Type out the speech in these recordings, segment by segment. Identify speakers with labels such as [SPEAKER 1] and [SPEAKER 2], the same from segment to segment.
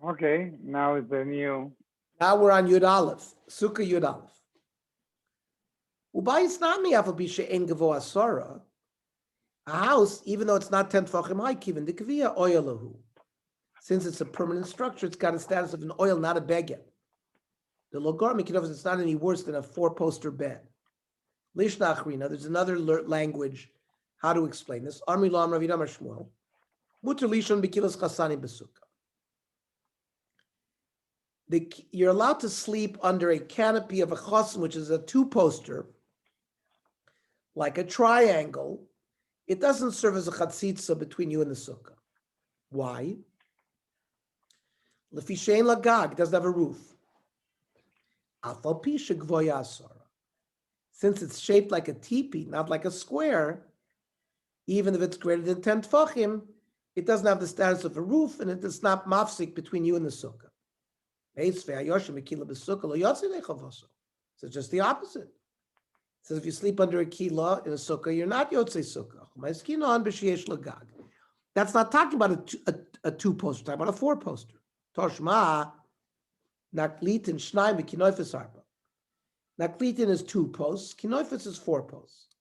[SPEAKER 1] Okay, now it's the new.
[SPEAKER 2] Now we're on Yud Aleph, Sukkah Yud Aleph. Ubayis nami afal she'en gavo asara. A house, even though it's not 10 tefachim high, kiven the kaviyah oyalahu. Since it's a permanent structure, it's got a status of an oil, not a beged. The logar mikinovs, it's not any worse than a four-poster bed. Lishna achrina, there's another language how to explain this. Amri lo amar Rav Shmuel. Muter lishon bekilos chasani besukkah. You're allowed to sleep under a canopy of a chassan, which is a two-poster, like a triangle. It doesn't serve as a chatzitza between you and the sukkah. Why? Lefi shein lagag, it doesn't have a roof. Afal pi shegvoya asara. Since it's shaped like a teepee, not like a square, even if it's greater than 10 tefachim, it doesn't have the status of a roof, and it is not mafsik between you and the sukkah. So it's just the opposite. It says if you sleep under a kila in a sukkah, you're not yotzei sukkah. That's not talking about a two-poster, talking about a four-poster. Toshma naklitin shnaim v'kinoifis arba. Naklitin is two posts. Kinoifis is four posts.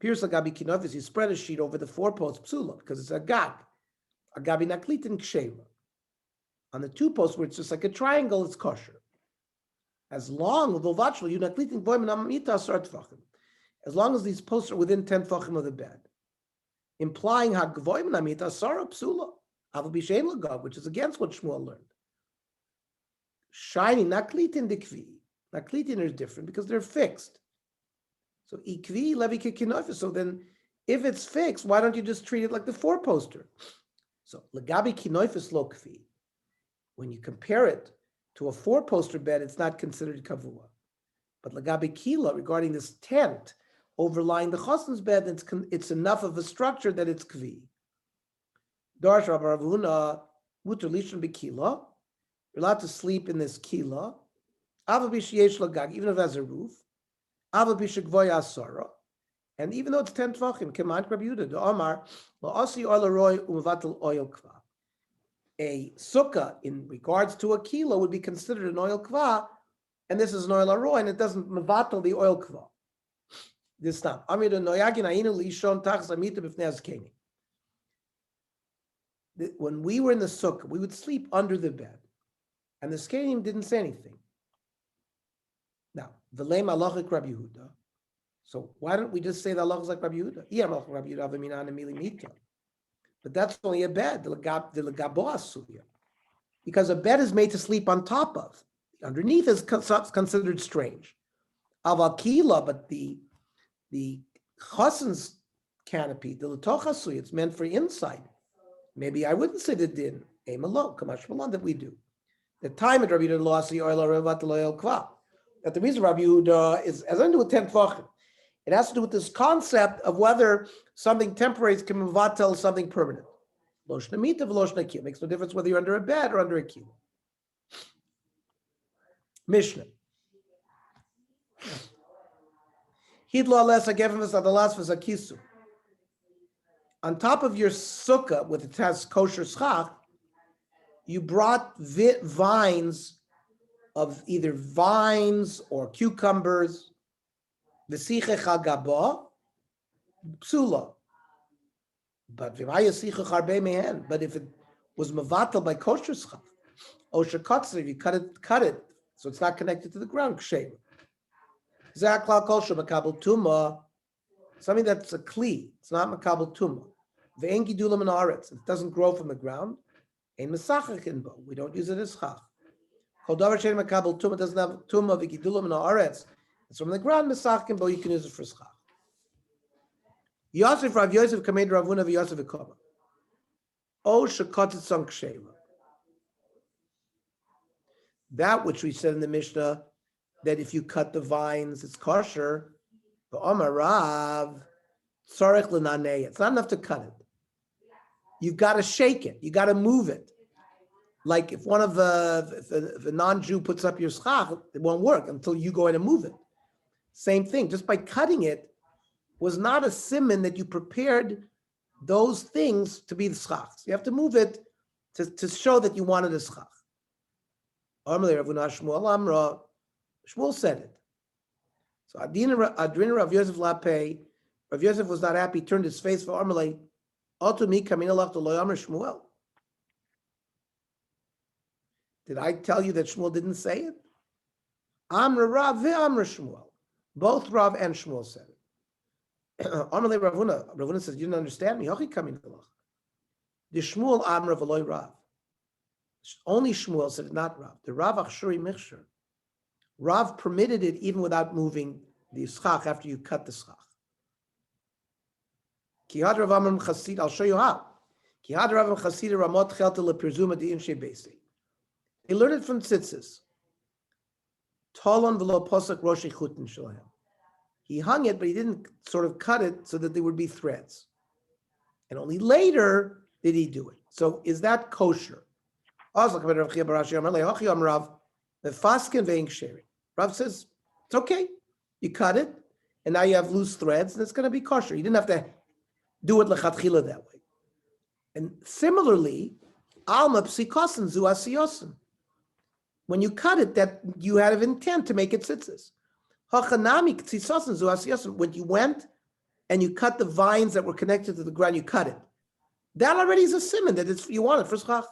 [SPEAKER 2] Pierce agabi kinoifis, you spread a sheet over the four posts psula because it's a gag. Agabi naklitin ksheva. On the two posts where it's just like a triangle, it's kosher. As long as these posts are within 10 tefachim of the bed, implying which is against what Shmuel learned. Shiny naklitin dikvi. Naklitin are different because they're fixed. So ikvi levi kekinofis. So then, if it's fixed, why don't you just treat it like the four poster? So legabi kinofis lo kvi. When you compare it to a four-poster bed, it's not considered kavua. But lagabi kila, regarding this tent overlying the chassan's bed, it's enough of a structure that it's kvi. Darsh Rabbi Ravuna muter lishon bekila. You're allowed to sleep in this kila. Ava b'sheyesh lagag, even if it has a roof. Ava b'shegvoya asara. And even though it's 10 tvachim, k'man Rabbi Yehuda, the Omar, la'asi oil roy u'mevatel oil kva. A sukkah in regards to a kilo would be considered an oil kva, and this is an oil aroy, and it doesn't mevatel the oil kva. This time, when we were in the sukkah, we would sleep under the bed, and the skenim didn't say anything. Now, v'leim halachik Rabbi Yehuda. So why don't we just say the halach is like Rabbi Yehuda? But that's only a bed, because a bed is made to sleep on top of. Underneath is considered strange. Avakila, but the chassan's canopy, the letochasui, it's meant for inside. Maybe I wouldn't say the din, emalo, kamash malan, that we do. The time at Rabbi Yehuda loasi oil revat oil kva. That the reason Rabbi Yehuda has nothing to do with 10 tvachim. It has to do with this concept of whether something temporary can mevatel something permanent. Loshna mita v'loshna kil. Makes no difference whether you're under a bed or under a kil. Mishnah. Hidlo alesa gefemus adalas v'zakisu. On top of your sukkah, with it has kosher schach, you brought vines of either vines or cucumbers. V'siche chagaba, psula. But if it was mavatal by kosher schach, osher katzir, if you cut it, so it's not connected to the ground, kshem. Zakla kosher makabel tuma, something that's a kli, it's not makabel tuma. Ve'en gidulam haaretz, it doesn't grow from the ground. Ein mesachach in bo, we don't use it as chach. Kol davar shein makabel tuma doesn't have tuma v'gidulam haaretz. It's from the ground, mesachach in bo, you can use it for schach. Yosef Rav Yosef kamed Ravuna v'Yosef v'Kama. O shekatzit son ksheva. That which we said in the Mishnah, that if you cut the vines, it's kosher. The Omar Rav tzarech l'nanei. It's not enough to cut it. You've got to shake it. You got to move it. Like if one of if a non-Jew puts up your schach, it won't work until you go in and move it. Same thing. Just by cutting it was not a simon that you prepared those things to be the schach. So you have to move it to show that you wanted a schach. Amalei Ravuna Shmuel Amra. Shmuel said it. So Adrina Rav Yosef Lape, Rav Yosef was not happy, turned his face for Amalei. Auto me coming along to Lo Amr Shmuel. Did I tell you that Shmuel didn't say it? Amra Rav ve'Amra Shmuel. Both Rav and Shmuel said it. Amalei Ravuna. Ravuna says, you didn't understand me. Hochi coming along. The Shmuel Amra v'Loi Rav. Only Shmuel said it, not Rav. The Rav Achshuri Michshur. Rav permitted it even without moving the schach after you cut the schach. Kihad Rav Amram Chasid, I'll show you how. Kihad Rav Amram Chasid Ramot Chelta LePerzuma Di Inshe Besi. They learned it from tzitzis. Tolon v'lo posek roshi chutin shalahem. He hung it, but he didn't sort of cut it so that there would be threads. And only later did he do it. So is that kosher? Rav says, it's okay. You cut it, and now you have loose threads, and it's going to be kosher. You didn't have to do it lechatchila that way. And similarly, alma psikosin zu asiyosin. When you cut it, that you had an intent to make it tzitzis. Hachanami ktzisosin zu asiyosin. When you went and you cut the vines that were connected to the ground, you cut it. That already is a siman that it's you want it for schach.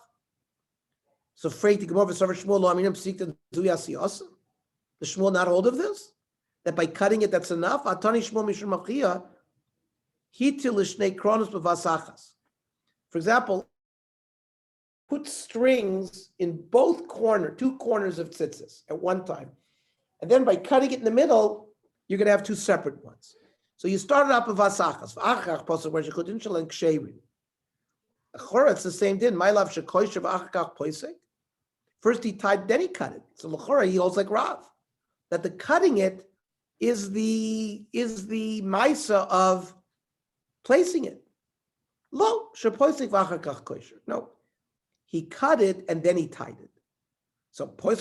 [SPEAKER 2] So afraid to come over Shmuel lo aminim psikta zu asiyosin. Does Shmuel not hold of this? That by cutting it, that's enough? Atani Shmuel mishum machia hitil lishnei kronos b'vasachas. For example, put strings in both two corners of tzitzis at one time. And then by cutting it in the middle, you're going to have two separate ones. So you started out with vasachas. It's the same din. First he tied, then he cut it. So l'chora, he holds like Rav. That the cutting it is the maisa of placing it. No, he cut it and then he tied it. So then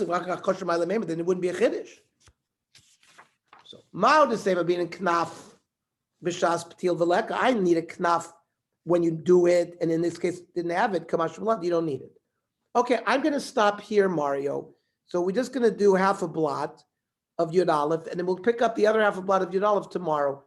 [SPEAKER 2] it wouldn't be a chiddush. So ma'od the same of being a knaf b'shas p'til v'leka. I need a knaf when you do it, and in this case didn't have it. Kamash v'lek, you don't need it. Okay, I'm going to stop here, Mario. So we're just going to do half a blot of Yud Aleph, and then we'll pick up the other half a blot of Yud Aleph tomorrow.